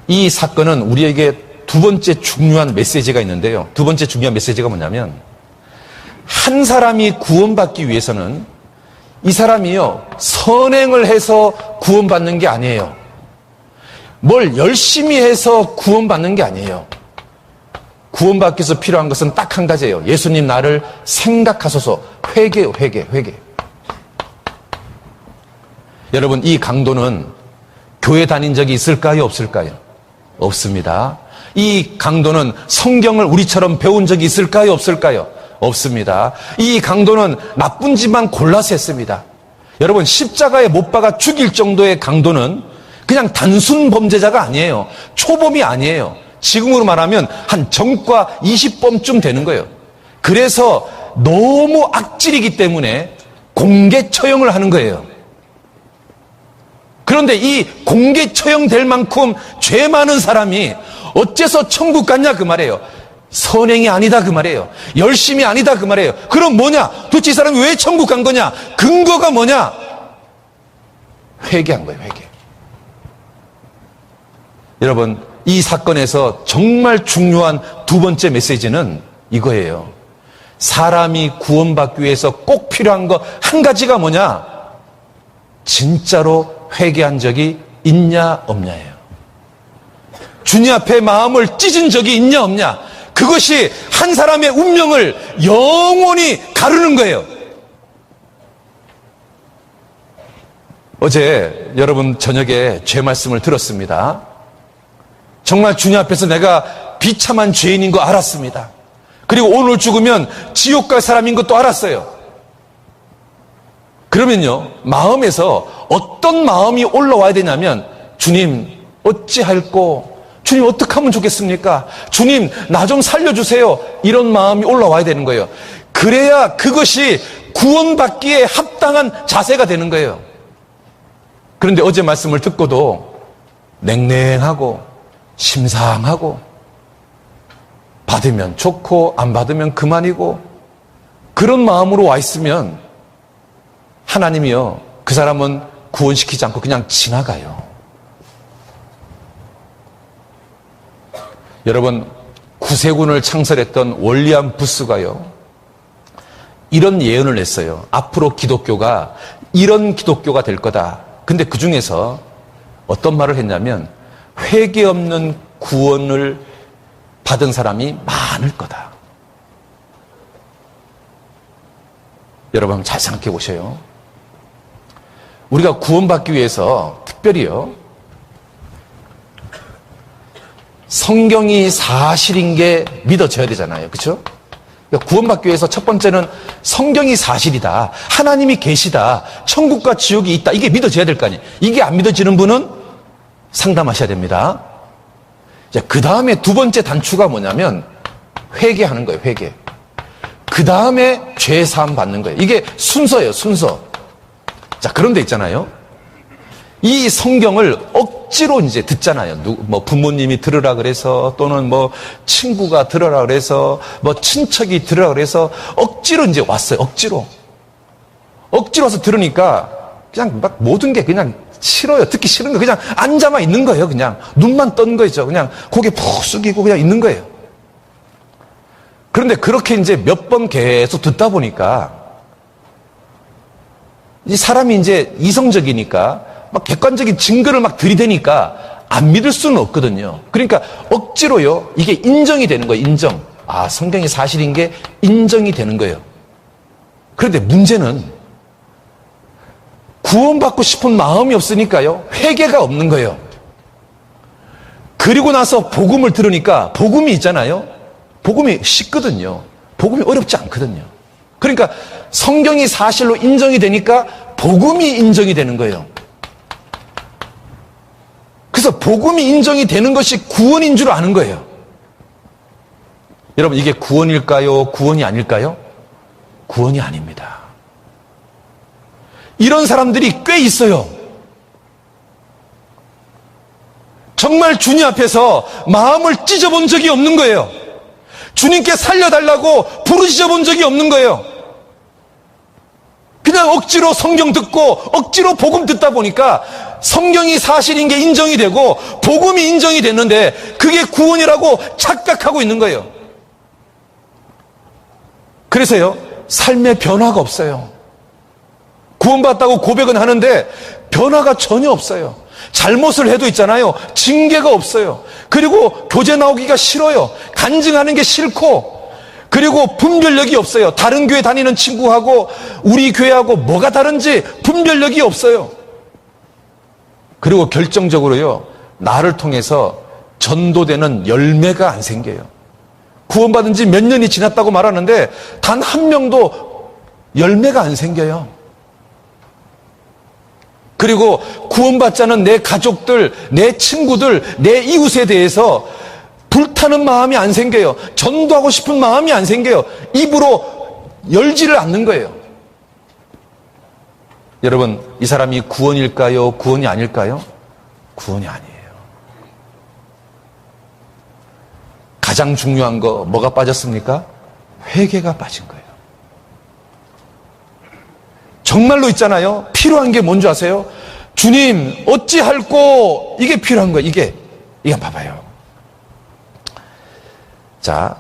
이 사건은 우리에게 두 번째 중요한 메시지가 있는데요. 두 번째 중요한 메시지가 뭐냐면, 한 사람이 구원받기 위해서는 이 사람이요, 선행을 해서 구원받는 게 아니에요. 뭘 열심히 해서 구원받는 게 아니에요. 구원받기 위해서 필요한 것은 딱 한 가지예요. 예수님 나를 생각하소서. 회개요, 회개. 여러분, 이 강도는 교회 다닌 적이 있을까요, 없을까요? 없습니다. 이 강도는 성경을 우리처럼 배운 적이 있을까요, 없을까요? 없습니다. 이 강도는 나쁜 짓만 골라서 했습니다. 여러분, 십자가에 못 박아 죽일 정도의 강도는 그냥 단순 범죄자가 아니에요. 초범이 아니에요. 지금으로 말하면 한 정과 20범쯤 되는 거예요. 그래서 너무 악질이기 때문에 공개 처형을 하는 거예요. 그런데 이 공개 처형될 만큼 죄 많은 사람이 어째서 천국 갔냐 그 말이에요. 선행이 아니다 그 말이에요. 열심이 아니다 그 말이에요. 그럼 뭐냐? 도대체 이 사람이 왜 천국 간 거냐? 근거가 뭐냐? 회개한 거예요, 회개. 여러분, 이 사건에서 정말 중요한 두 번째 메시지는 이거예요. 사람이 구원받기 위해서 꼭 필요한 거 한 가지가 뭐냐? 진짜로 회개한 적이 있냐 없냐예요. 주님 앞에 마음을 찢은 적이 있냐 없냐. 그것이 한 사람의 운명을 영원히 가르는 거예요. 어제 여러분 저녁에 죄 말씀을 들었습니다. 정말 주님 앞에서 내가 비참한 죄인인 거 알았습니다. 그리고 오늘 죽으면 지옥 갈 사람인 것도 알았어요. 그러면요, 마음에서 어떤 마음이 올라와야 되냐면, 주님 어찌할꼬, 주님 어떻게 하면 좋겠습니까? 주님 나 좀 살려주세요. 이런 마음이 올라와야 되는 거예요. 그래야 그것이 구원받기에 합당한 자세가 되는 거예요. 그런데 어제 말씀을 듣고도 냉랭하고 심상하고, 받으면 좋고 안 받으면 그만이고, 그런 마음으로 와 있으면 하나님이요, 그 사람은 구원시키지 않고 그냥 지나가요. 여러분, 구세군을 창설했던 월리암 부스가요, 이런 예언을 했어요. 앞으로 기독교가 이런 기독교가 될 거다. 근데 그 중에서 어떤 말을 했냐면, 회개 없는 구원을 받은 사람이 많을 거다. 여러분 한번 잘 생각해 보세요. 우리가 구원받기 위해서 특별히요, 성경이 사실인 게 믿어져야 되잖아요. 그렇죠? 그러니까 구원받기 위해서 첫 번째는 성경이 사실이다. 하나님이 계시다. 천국과 지옥이 있다. 이게 믿어져야 될 거 아니에요. 이게 안 믿어지는 분은 상담하셔야 됩니다. 그 다음에 두 번째 단추가 뭐냐면 회개하는 거예요. 회개. 그 다음에 죄 사함 받는 거예요. 이게 순서예요. 순서. 자, 그런데 있잖아요, 이 성경을 억지로 이제 듣잖아요. 뭐 부모님이 들으라 그래서, 또는 뭐 친구가 들으라 그래서, 뭐 친척이 들으라 그래서 억지로 이제 왔어요. 억지로 와서 들으니까 그냥 막 모든 게 그냥 싫어요. 듣기 싫은 거 그냥 앉아만 있는 거예요. 그냥 눈만 떤 거죠. 그냥 고개 푹 숙이고 그냥 있는 거예요. 그런데 그렇게 이제 몇 번 계속 듣다 보니까 이 사람이 이제 이성적이니까 막 객관적인 증거를 막 들이대니까 안 믿을 수는 없거든요. 그러니까 억지로요, 이게 인정이 되는 거예요. 인정. 아, 성경이 사실인 게 인정이 되는 거예요. 그런데 문제는 구원받고 싶은 마음이 없으니까요, 회개가 없는 거예요. 그리고 나서 복음을 들으니까, 복음이 있잖아요, 복음이 쉽거든요. 복음이 어렵지 않거든요. 그러니까 성경이 사실로 인정이 되니까 복음이 인정이 되는 거예요. 그래서 복음이 인정이 되는 것이 구원인 줄 아는 거예요. 여러분, 이게 구원일까요? 구원이 아닐까요? 구원이 아닙니다. 이런 사람들이 꽤 있어요. 정말 주님 앞에서 마음을 찢어본 적이 없는 거예요. 주님께 살려달라고 부르짖어 본 적이 없는 거예요. 그냥 그냥 억지로 성경 듣고 억지로 복음 듣다 보니까 성경이 사실인 게 인정이 되고 복음이 인정이 됐는데 그게 구원이라고 착각하고 있는 거예요. 그래서요, 삶에 변화가 없어요. 구원받았다고 고백은 하는데 변화가 전혀 없어요. 잘못을 해도 있잖아요, 징계가 없어요. 그리고 교제 나오기가 싫어요. 간증하는 게 싫고, 그리고 분별력이 없어요. 다른 교회 다니는 친구하고 우리 교회하고 뭐가 다른지 분별력이 없어요. 그리고 결정적으로요, 나를 통해서 전도되는 열매가 안 생겨요. 구원받은 지 몇 년이 지났다고 말하는데 단 한 명도 열매가 안 생겨요. 그리고 구원받자는 내 가족들, 내 친구들, 내 이웃에 대해서 불타는 마음이 안 생겨요. 전도하고 싶은 마음이 안 생겨요. 입으로 열지를 않는 거예요. 여러분, 이 사람이 구원일까요? 구원이 아닐까요? 구원이 아니에요. 가장 중요한 거 뭐가 빠졌습니까? 회개가 빠진 거예요. 정말로 있잖아요, 필요한 게 뭔지 아세요? 주님 어찌할꼬, 이게 필요한 거예요. 이게 봐봐요. 자,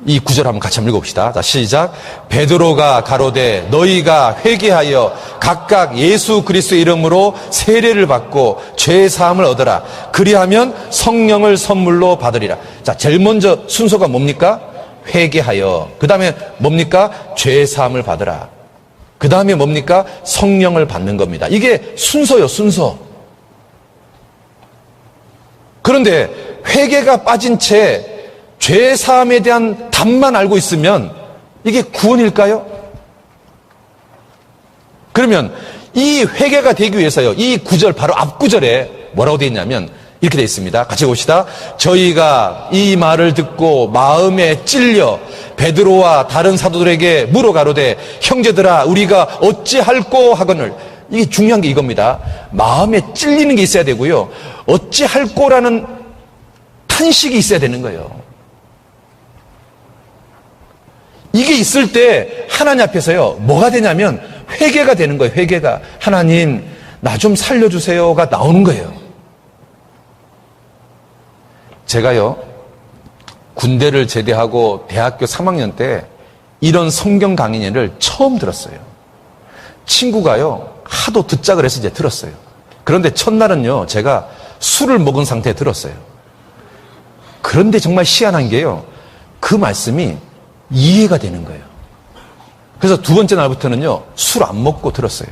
이 구절 한번 같이 한번 읽어봅시다. 자, 시작. 베드로가 가로되 너희가 회개하여 각각 예수 그리스도의 이름으로 세례를 받고 죄 사함을 얻어라. 그리하면 성령을 선물로 받으리라. 자, 제일 먼저 순서가 뭡니까? 회개하여. 그 다음에 뭡니까? 죄 사함을 받으라. 그 다음에 뭡니까? 성령을 받는 겁니다. 이게 순서요, 순서. 그런데 회개가 빠진 채 죄 사함에 대한 답만 알고 있으면 이게 구원일까요? 그러면 이 회개가 되기 위해서요, 이 구절 바로 앞 구절에 뭐라고 되어 있냐면 이렇게 되어 있습니다. 같이 봅시다. 저희가 이 말을 듣고 마음에 찔려 베드로와 다른 사도들에게 물어 가로되 형제들아 우리가 어찌할꼬 하거늘. 이게 중요한 게 이겁니다. 마음에 찔리는 게 있어야 되고요, 어찌할꼬라는 탄식이 있어야 되는 거예요. 이게 있을 때 하나님 앞에서요, 뭐가 되냐면 회개가 되는 거예요. 회개가. 하나님 나 좀 살려주세요가 나오는 거예요. 제가요, 군대를 제대하고 대학교 3학년 때 이런 성경 강의를 처음 들었어요. 친구가요, 하도 듣자 그래서 이제 들었어요. 그런데 첫날은요, 제가 술을 먹은 상태에 들었어요. 그런데 정말 희한한 게요, 그 말씀이 이해가 되는 거예요. 그래서 두 번째 날부터는요, 술 안 먹고 들었어요.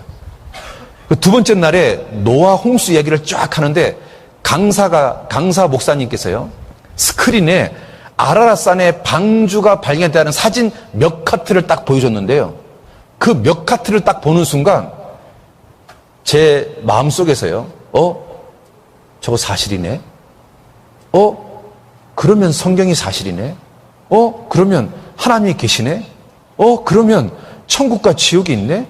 그 두 번째 날에 노아 홍수 이야기를 쫙 하는데 강사 목사님께서요, 스크린에 아라랏산의 방주가 발견됐다는 사진 몇 카트를 딱 보여줬는데요, 그 몇 카트를 딱 보는 순간 제 마음속에서요, 저거 사실이네? 그러면 성경이 사실이네? 그러면 하나님이 계시네? 그러면 천국과 지옥이 있네?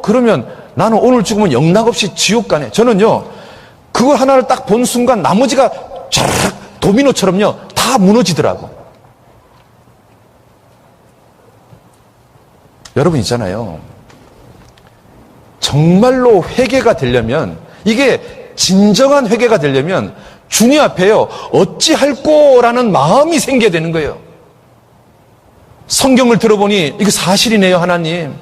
그러면 나는 오늘 죽으면 영락없이 지옥 가네? 저는요, 그걸 하나를 딱 본 순간 나머지가 촤르륵 도미노처럼요, 다 무너지더라고. 여러분 있잖아요, 정말로 회개가 되려면, 이게 진정한 회개가 되려면 주님 앞에요, 어찌할꼬라는 마음이 생겨야 되는 거예요. 성경을 들어보니 이거 사실이네요, 하나님.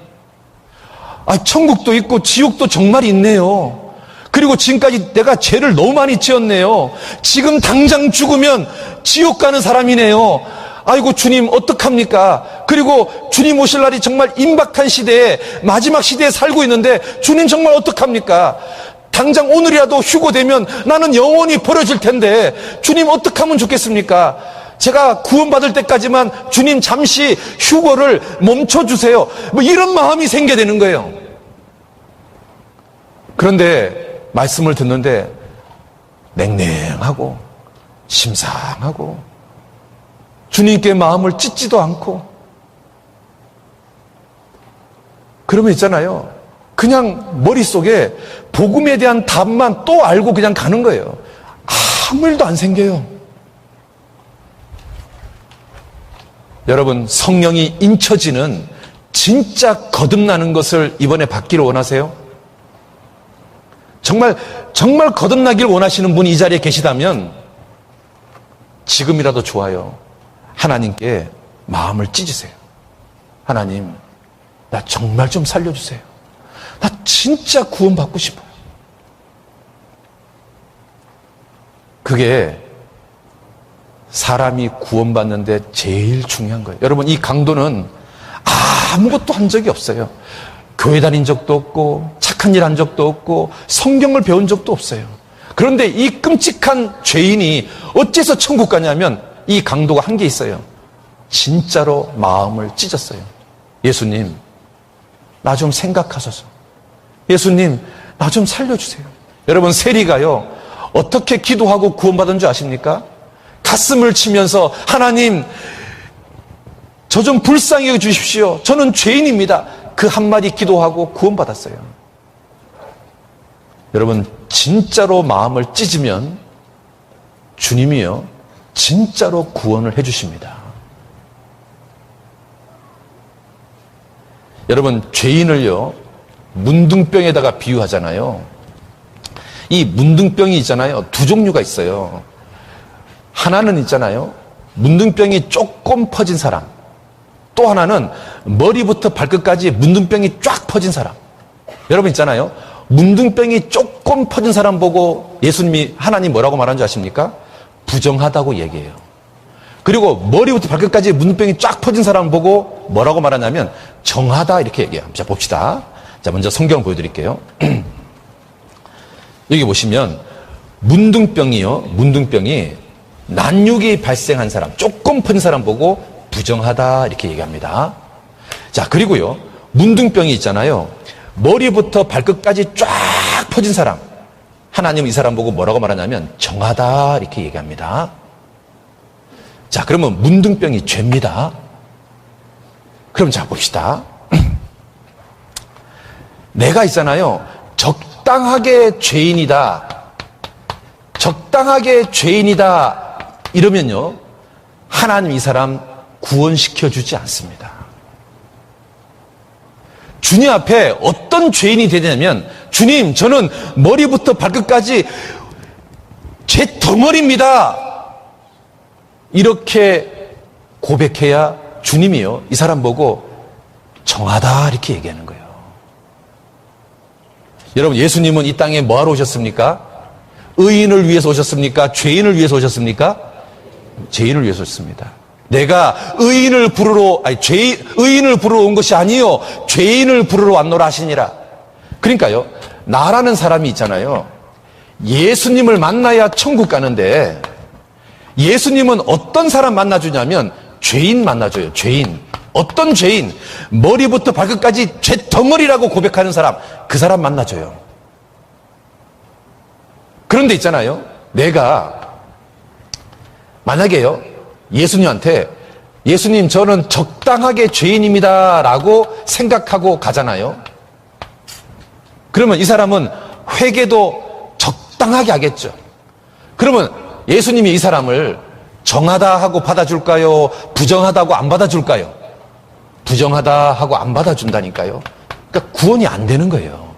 천국도 있고 지옥도 정말 있네요. 그리고 지금까지 내가 죄를 너무 많이 지었네요. 지금 당장 죽으면 지옥 가는 사람이네요. 아이고 주님 어떡합니까? 그리고 주님 오실 날이 정말 임박한 시대에, 마지막 시대에 살고 있는데 주님 정말 어떡합니까? 당장 오늘이라도 휴고되면 나는 영원히 버려질 텐데 주님 어떡하면 좋겠습니까? 제가 구원받을 때까지만 주님 잠시 휴거를 멈춰주세요. 뭐 이런 마음이 생겨야 되는 거예요. 그런데 말씀을 듣는데 냉랭하고 심상하고 주님께 마음을 찢지도 않고, 그러면 있잖아요, 그냥 머릿속에 복음에 대한 답만 또 알고 그냥 가는 거예요. 아무 일도 안 생겨요. 여러분, 성령이 인쳐지는 진짜 거듭나는 것을 이번에 받기를 원하세요? 정말 거듭나기를 원하시는 분이 이 자리에 계시다면 지금이라도 좋아요. 하나님께 마음을 찢으세요. 하나님, 나 정말 좀 살려주세요. 나 진짜 구원받고 싶어요. 그게 사람이 구원받는데 제일 중요한 거예요. 여러분, 이 강도는 아무것도 한 적이 없어요. 교회 다닌 적도 없고 착한 일 한 적도 없고 성경을 배운 적도 없어요. 그런데 이 끔찍한 죄인이 어째서 천국 가냐면 이 강도가 한 게 있어요. 진짜로 마음을 찢었어요. 예수님, 나 좀 생각하소서. 예수님, 나 좀 살려주세요. 여러분, 세리가요, 어떻게 기도하고 구원받은 줄 아십니까? 가슴을 치면서 하나님, 저 좀 불쌍히 여겨주십시오. 저는 죄인입니다. 그 한마디 기도하고 구원받았어요. 여러분, 진짜로 마음을 찢으면 주님이요, 진짜로 구원을 해주십니다. 여러분, 죄인을요, 문둥병에다가 비유하잖아요. 이 문둥병이 있잖아요. 두 종류가 있어요. 하나는 있잖아요. 문둥병이 조금 퍼진 사람. 또 하나는 머리부터 발끝까지 문둥병이 쫙 퍼진 사람. 여러분 있잖아요. 문둥병이 조금 퍼진 사람 보고 예수님이, 하나님 뭐라고 말하는 줄 아십니까? 부정하다고 얘기해요. 그리고 머리부터 발끝까지 문둥병이 쫙 퍼진 사람 보고 뭐라고 말하냐면 정하다 이렇게 얘기해요. 자, 봅시다. 자, 먼저 성경을 보여드릴게요. 여기 보시면 문둥병이 난육이 발생한 사람, 조금 퍼진 사람 보고 부정하다 이렇게 얘기합니다. 자, 그리고요, 문둥병이 있잖아요. 머리부터 발끝까지 쫙 퍼진 사람, 하나님 이 사람 보고 뭐라고 말하냐면 정하다 이렇게 얘기합니다. 자, 그러면 문둥병이 죄입니다. 그럼 자, 봅시다. 내가 있잖아요, 적당하게 죄인이다 이러면요, 하나님 이 사람 구원시켜 주지 않습니다. 주님 앞에 어떤 죄인이 되냐면, 주님, 저는 머리부터 발끝까지 죄 덩어리입니다. 이렇게 고백해야 주님이요, 이 사람 보고 정하다 이렇게 얘기하는 거예요. 여러분, 예수님은 이 땅에 뭐하러 오셨습니까? 의인을 위해서 오셨습니까? 죄인을 위해서 오셨습니까? 죄인을 위해서 오셨습니다. 내가 의인을 부르러 온 것이 아니요 죄인을 부르러 왔노라 하시니라. 그러니까요, 나라는 사람이 있잖아요. 예수님을 만나야 천국 가는데 예수님은 어떤 사람 만나주냐면 죄인 만나줘요. 죄인. 어떤 죄인? 머리부터 발끝까지 죄 덩어리라고 고백하는 사람, 그 사람 만나줘요. 그런데 있잖아요, 내가 만약에요, 예수님한테 예수님, 저는 적당하게 죄인입니다 라고 생각하고 가잖아요. 그러면 이 사람은 회개도 적당하게 하겠죠. 그러면 예수님이 이 사람을 정하다 하고 받아줄까요? 부정하다고 안 받아줄까요? 부정하다 하고 안 받아준다니까요. 그러니까 구원이 안 되는 거예요.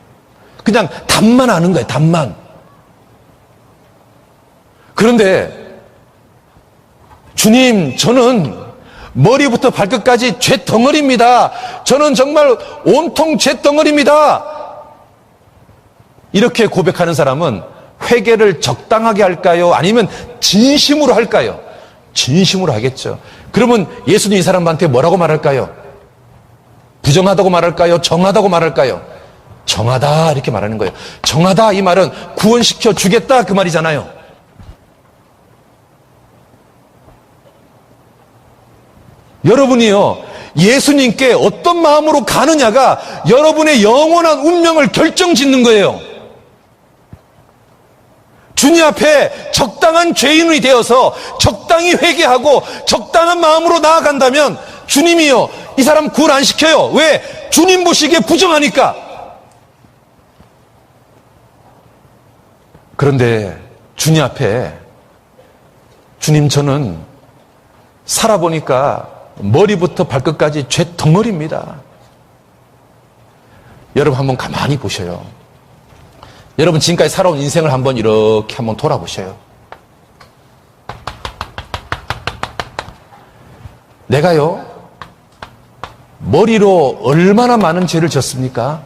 그냥 답만 아는 거예요. 답만. 그런데 주님, 저는 머리부터 발끝까지 죄 덩어리입니다. 저는 정말 온통 죄 덩어리입니다. 이렇게 고백하는 사람은 회개를 적당하게 할까요? 아니면 진심으로 할까요? 진심으로 하겠죠. 그러면 예수님 이 사람한테 뭐라고 말할까요? 부정하다고 말할까요? 정하다고 말할까요? 정하다 이렇게 말하는 거예요. 정하다 이 말은 구원시켜 주겠다 그 말이잖아요. 여러분이요, 예수님께 어떤 마음으로 가느냐가 여러분의 영원한 운명을 결정짓는 거예요. 주님 앞에 적당한 죄인이 되어서 적당히 회개하고 적당한 마음으로 나아간다면 주님이요, 이 사람 구원 안 시켜요. 왜? 주님 보시기에 부정하니까. 그런데 주님 앞에, 주님, 저는 살아보니까 머리부터 발끝까지 죄 덩어리입니다. 여러분 한번 가만히 보셔요. 여러분 지금까지 살아온 인생을 한번 이렇게 한번 돌아보셔요. 내가요, 머리로 얼마나 많은 죄를 졌습니까?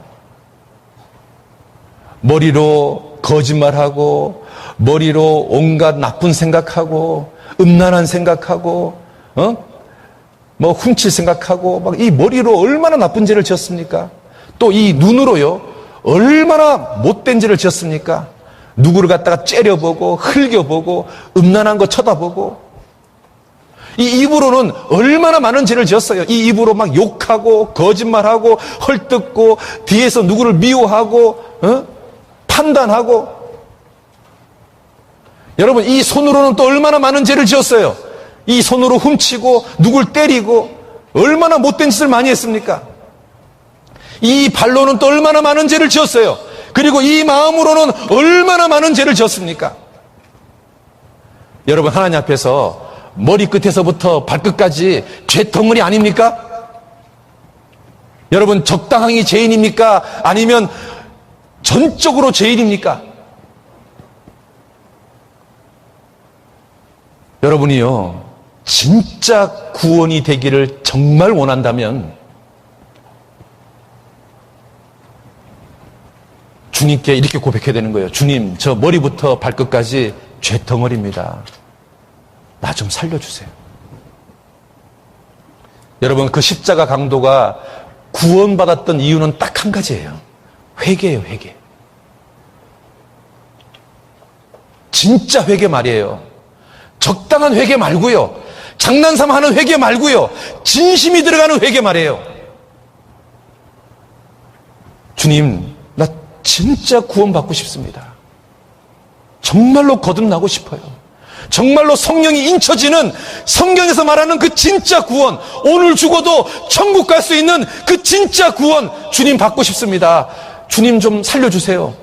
머리로 거짓말하고, 머리로 온갖 나쁜 생각하고, 음란한 생각하고, 뭐 훔칠 생각하고, 막 이 머리로 얼마나 나쁜 죄를 지었습니까? 또 이 눈으로요, 얼마나 못된 죄를 지었습니까? 누구를 갖다가 째려보고, 흘겨보고, 음란한 거 쳐다보고, 이 입으로는 얼마나 많은 죄를 지었어요. 이 입으로 막 욕하고, 거짓말하고, 헐뜯고, 뒤에서 누구를 미워하고, 판단하고. 여러분, 이 손으로는 또 얼마나 많은 죄를 지었어요. 이 손으로 훔치고, 누굴 때리고, 얼마나 못된 짓을 많이 했습니까? 이 발로는 또 얼마나 많은 죄를 지었어요. 그리고 이 마음으로는 얼마나 많은 죄를 지었습니까? 여러분, 하나님 앞에서 머리끝에서부터 발끝까지 죄덩어리 아닙니까? 여러분, 적당히 죄인입니까? 아니면 전적으로 죄인입니까? 여러분이요, 진짜 구원이 되기를 정말 원한다면 주님께 이렇게 고백해야 되는 거예요. 주님, 저 머리부터 발끝까지 죄덩어리입니다. 나 좀 살려주세요. 여러분, 그 십자가 강도가 구원받았던 이유는 딱 한 가지예요. 회개예요, 회개. 진짜 회개 말이에요. 적당한 회개 말고요. 장난삼아 하는 회개 말고요. 진심이 들어가는 회개 말이에요. 주님, 나 진짜 구원받고 싶습니다. 정말로 거듭나고 싶어요. 정말로 성령이 인쳐지는 성경에서 말하는 그 진짜 구원, 오늘 죽어도 천국 갈 수 있는 그 진짜 구원, 주님 받고 싶습니다. 주님 좀 살려주세요.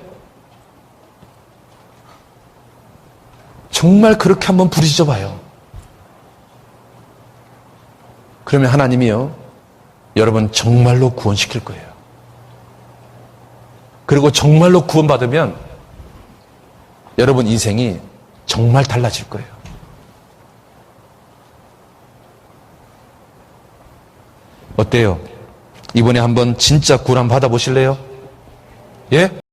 정말 그렇게 한번 부르짖어 봐요. 그러면 하나님이요, 여러분 정말로 구원시킬 거예요. 그리고 정말로 구원받으면 여러분 인생이 정말 달라질 거예요. 어때요? 이번에 한번 진짜 구원 받아보실래요? 예?